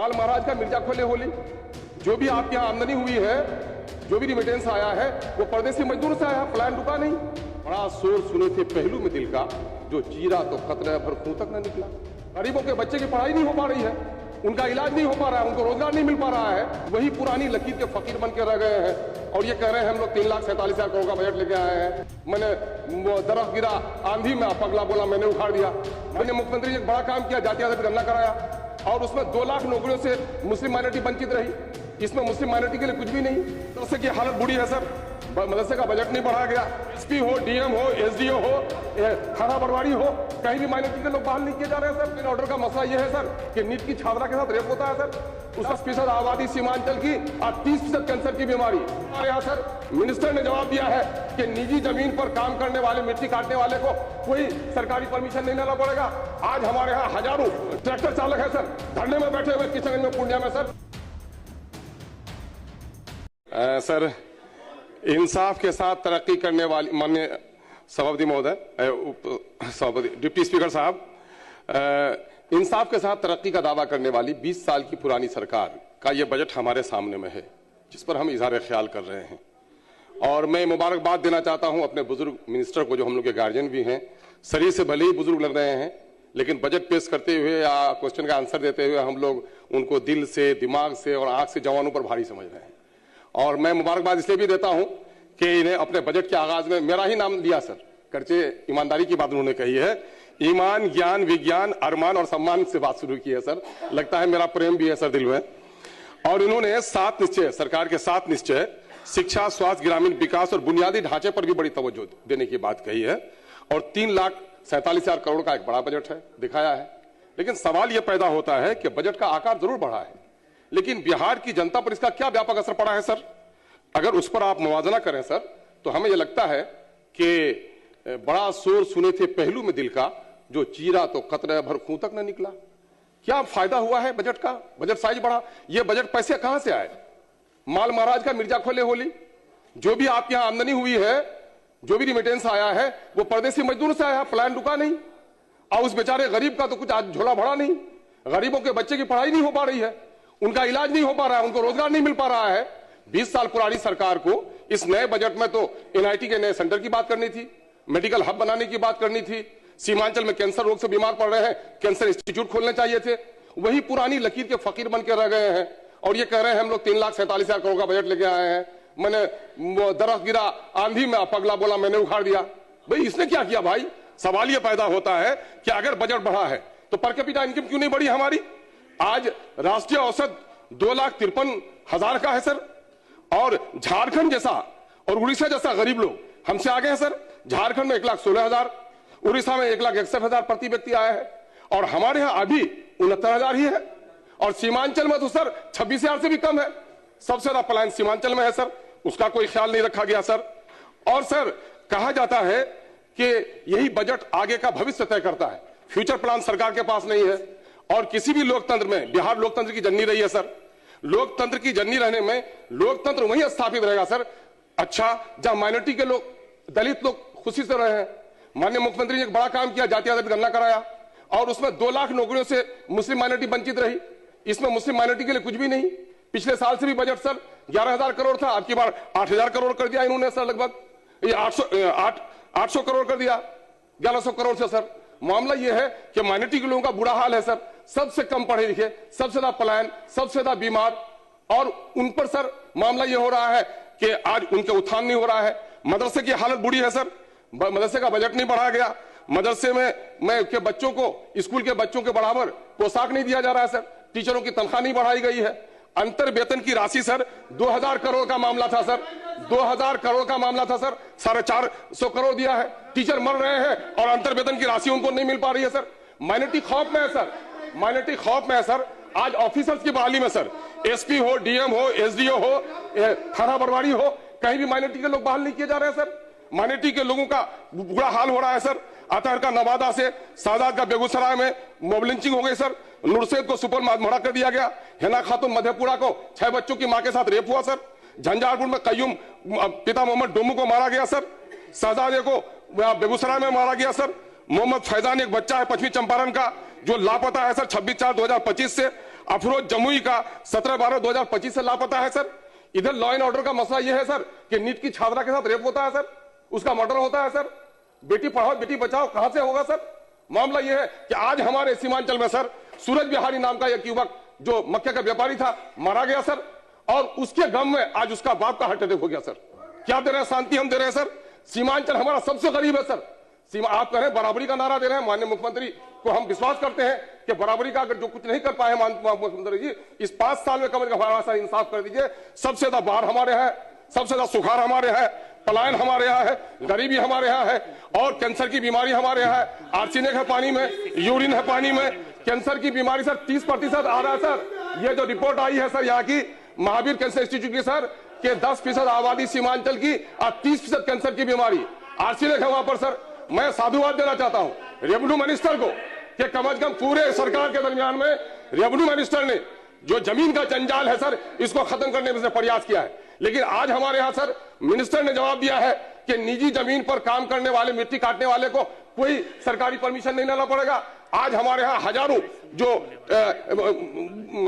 माल महाराज का मिर्जा खोले होली। जो भी आपके यहाँ आमदनी हुई है, जो भी रिमिटेंस आया है, वो परदेसी मजदूर से आया, प्लान रुका नहीं। बड़ा शोर सुने थे पहलू में दिल का, जो चीरा तो खतरा भर खूं तक न निकला। गरीबों के बच्चे की पढ़ाई नहीं हो पा रही है, उनका इलाज नहीं हो पा रहा है, उनको रोजगार नहीं मिल पा रहा है। वही पुरानी लकीर के फकीर बन के रह गए हैं और ये कह रहे हैं हम लोग 3,47,000 करोड़ का बजट लेके आए हैं। मैंने दरख्त गिरा आंधी में, पगला बोला मैंने उखाड़ दिया। मैंने मुख्यमंत्री जी एक बड़ा काम किया, जाति आधार पर गणना कराया और उसमें 2 लाख नौकरियों से मुस्लिम माइनॉरिटी वंचित रही। इसमें मुस्लिम माइनॉरिटी के लिए कुछ भी नहीं। मदरसे की हालत बुरी है सर, मदरसे का बजट नहीं बढ़ाया गया। एसपी हो, डीएम हो, एसडीओ हो, थाना पटवारी हो, कहीं भी माइनॉरिटी के लोग बहाल नहीं किए जा रहे हैं सर। इन ऑर्डर का मसला यह है सर कि नीट की छात्रा के साथ रेप होता है सर। 10% आबादी सीमांचल की और 30% कैंसर की बीमारी। हमारे यहाँ सर मिनिस्टर ने जवाब दिया है कि निजी जमीन पर काम करने वाले, मिट्टी काटने वाले को कोई सरकारी परमिशन नहीं लेना पड़ेगा। आज हमारे यहाँ हजारों ट्रैक्टर चालक है सर, धरने में बैठे हुए किशनगंज में, पूर्णिया में सर। सर इंसाफ के साथ तरक्की करने वाली, माननीय सभापति महोदय, सभापति डिप्टी स्पीकर साहब, इंसाफ के साथ तरक्की का दावा करने वाली 20 साल की पुरानी सरकार का यह बजट हमारे सामने में है, जिस पर हम इजहार ख्याल कर रहे हैं। और मैं मुबारकबाद देना चाहता हूं अपने बुजुर्ग मिनिस्टर को, जो हम लोग के गार्जियन भी हैं। शरीर से भले ही बुजुर्ग लग रहे हैं, लेकिन बजट पेश करते हुए या क्वेश्चन का आंसर देते हुए हम लोग उनको दिल से, दिमाग से और आंख से जवानों पर भारी समझ रहे हैं। और मैं मुबारकबाद इसलिए भी देता हूं कि इन्हें अपने बजट के आगाज में मेरा ही नाम लिया सर। करचे ईमानदारी की बात उन्होंने कही है, ईमान, ज्ञान, विज्ञान, अरमान और सम्मान से बात शुरू की है सर। लगता है मेरा प्रेम भी है सर दिल में। और इन्होंने 7 निश्चय, सरकार के 7 निश्चय, शिक्षा, स्वास्थ्य, ग्रामीण विकास और बुनियादी ढांचे पर भी बड़ी तवज्जो देने की बात कही है। और 3,47,000 करोड़ का एक बड़ा बजट है, दिखाया है। लेकिन सवाल यह पैदा होता है कि बजट का आकार जरूर बढ़ा है, लेकिन बिहार की जनता पर इसका क्या व्यापक असर पड़ा है सर? अगर उस पर आप मुवाजना करें सर, तो हमें यह लगता है कि बड़ा शोर सुने थे पहलू में दिल का, जो चीरा तो खतरा भर खूं तक न निकला। क्या फायदा हुआ है बजट का? बजट साइज बढ़ा, ये बजट पैसे कहां से आए? माल महाराज का मिर्जा खोले होली। जो भी आपके यहां आमदनी हुई है, जो भी रिमिटेंस आया है, वो परदेसी मजदूर से आया, प्लान रुका नहीं। और उस बेचारे गरीब का तो कुछ आज झोला भरा नहीं। गरीबों के बच्चे की पढ़ाई नहीं हो पा रही है, उनका इलाज नहीं हो पा रहा है, उनको रोजगार नहीं मिल पा रहा है। 20 साल पुरानी सरकार को इस नए बजट में तो एनआईटी के नए सेंटर की बात करनी थी, मेडिकल हब बनाने की बात करनी थी, सीमांचल में कैंसर रोग से बीमार पड़ रहे हैं, कैंसर इंस्टीट्यूट खोलने चाहिए थे। वही पुरानी लकीर के फकीर बन के रह गए हैं और ये कह रहे हैं हम लोग 3,47,000 करोड़ का बजट लेके आए हैं। मैंने दरख्त गिरा आंधी में, पगला बोला मैंने उखाड़ दिया। भाई इसने क्या किया भाई? सवाल यह पैदा होता है कि अगर बजट बढ़ा है तो पर कैपिटा इनकम क्यों नहीं बढ़ी हमारी? आज राष्ट्रीय औसत 2,53,000 का है सर, और झारखंड जैसा और उड़ीसा जैसा गरीब लोग हमसे आगे हैं सर। झारखंड में 1,16,000, उड़ीसा में 1,61,000 प्रति व्यक्ति आया है, और हमारे यहां अभी 69,000 ही है। और सीमांचल में तो सर 26,000 से भी कम है। सबसे ज्यादा पलायन सीमांचल में है सर, उसका कोई ख्याल नहीं रखा गया सर। और सर कहा जाता है कि यही बजट आगे का भविष्य तय करता है, फ्यूचर प्लान सरकार के पास नहीं है। और किसी भी लोकतंत्र में, बिहार लोकतंत्र की जननी रही है सर। लोकतंत्र की जननी रहने में लोकतंत्र वहीं स्थापित रहेगा सर, अच्छा जहां माइनॉरिटी के लोग, दलित लोग खुशी से रहे हैं। माननीय मुख्यमंत्री ने एक बड़ा काम किया, जाति आधार पर गणना कराया और उसमें 2 लाख नौकरियों से मुस्लिम माइनॉरिटी वंचित रही। इसमें मुस्लिम माइनॉरिटी के लिए कुछ भी नहीं। पिछले साल से भी बजट सर 11,000 करोड़ था, अब की बार 8,000 करोड़ कर दिया इन्होंने सर। लगभग ये 800 करोड़ कर दिया 1100 करोड़ से सर। मामला यह है कि माइनॉरिटी के लोगों का बुरा हाल है सर, सबसे कम पढ़े लिखे, सबसे ज्यादा पलायन, सबसे ज्यादा बीमार, और उन पर सर मामला यह हो रहा है कि आज उनके उत्थान नहीं हो रहा है। मदरसे की हालत बुरी है सर, मदरसे का बजट नहीं बढ़ाया गया। मदरसे में के बच्चों को, स्कूल के बच्चों के बराबर पोशाक नहीं दिया जा रहा है सर। टीचरों की तनख्वाह नहीं बढ़ाई गई है। अंतर वेतन की राशि सर 2,000 करोड़ का मामला था सर, 2,000 करोड़ का मामला था सर, 450 करोड़ दिया है। टीचर मर रहे हैं और अंतर वेतन की राशि उनको नहीं मिल पा रही है सर। माइनॉरिटी खौफ में है सर, माइनॉरिटी खौफ में है सर। आज ऑफिसर्स की बहाली में सर, एसपी हो, डीएम हो, एसडीओ हो, थाना पटवारी हो, कहीं भी माइनॉरिटी के लोग बहाल नहीं किए जा रहे हैं सर। माइनॉरिटी के लोगों का बुरा हाल हो रहा है सर। अतहर का नवादा से, सादात का बेगूसराय में मॉब लिंचिंग हो गई सर। नुरसेद को सुपर मर्डर कर दिया गया। हिना खातून मधेपुरा को 6 बच्चों की मां के साथ रेप हुआ सर। झंझारपुर में कयूम पिता मोहम्मद डोमू को मारा गया सर। शहजादे को बेगूसराय में मारा गया सर। मोहम्मद फैजान एक बच्चा है पश्चिमी चंपारण का जो लापता है सर 26/4/2025 से। अफरोज जमुई का 17/12/2025 से लापता है सर। इधर लॉ एंड ऑर्डर का मसला यह है सर कि नीट की छात्रा के साथ रेप होता है सर, उसका मर्डर होता है सर। बेटी पढ़ाओ बेटी बचाओ कहां से होगा सर? मामला यह है कि आज हमारे सीमांचल में सर सूरज बिहारी नाम का एक युवक जो मक्के का व्यापारी था मारा गया सर, और उसके गम में आज उसका बाप का हार्ट अटैक हो गया सर। क्या दे रहे हैं? शांति हम दे रहे हैं सर। सीमांचल हमारा सबसे करीब है सर। सीमा आप कह रहे हैं बराबरी का नारा दे रहे हैं, माननीय मुख्यमंत्री को हम विश्वास करते हैं कि बराबरी का अगर जो कुछ नहीं कर पाए मुख्यमंत्री जी इस 5 साल में कम हमारा सा इंसाफ कर दीजिए। सबसे ज्यादा बाढ़ हमारे है, सबसे ज्यादा सुखाड़ हमारे है, पलायन हमारे यहाँ है, गरीबी हमारे यहाँ है, और कैंसर की बीमारी हमारे यहाँ है। आर्सेनिक है पानी में, यूरिन है पानी में, कैंसर की बीमारी सर 30% आ रहा है सर। ये जो रिपोर्ट आई है सर यहाँ की महावीर कैंसर इंस्टीट्यूट की सर के 10% आबादी सीमांचल की और 30% कैंसर की बीमारी आर्सेनिक है वहां पर सर। मैं साधुवाद देना चाहता हूं रेवेन्यू मिनिस्टर को कि कम से कम पूरे सरकार के दरमियान में रेवेन्यू मिनिस्टर ने जो जमीन का जंजाल है सर इसको खत्म करने में प्रयास किया है। लेकिन आज हमारे यहां सर मिनिस्टर ने जवाब दिया है कि निजी जमीन पर काम करने वाले मिट्टी काटने वाले को कोई सरकारी परमिशन नहीं लेना पड़ेगा। आज हमारे यहाँ हजारों जो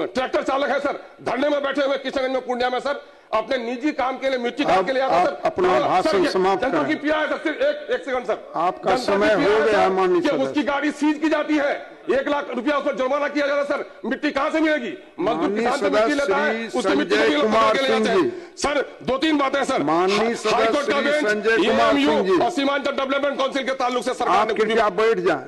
ट्रैक्टर चालक है सर धरने में बैठे हुए किशनगंज में पूर्णिया में सर अपने निजी काम के लिए मिट्टी काट के लिए आता सर। अपना भाषण समाप्त जनता की पिया है सर। एक सेकंड सर, आपका समय हो गया माननीय सदस्य। उसकी गाड़ी सीज की जाती है, 1 लाख रुपया उस पर जुर्माना किया जाता है सर। मिट्टी कहां से मिलेगी? मजदूर किसान से मिट्टी लेता है, उसकी मिट्टी सर। 2-3 बातें सर। हाईकोर्ट का बेंच, EMU और सीमांचल डेवलपमेंट काउंसिल के ताल्लुक से सरकार ने बैठ जाए।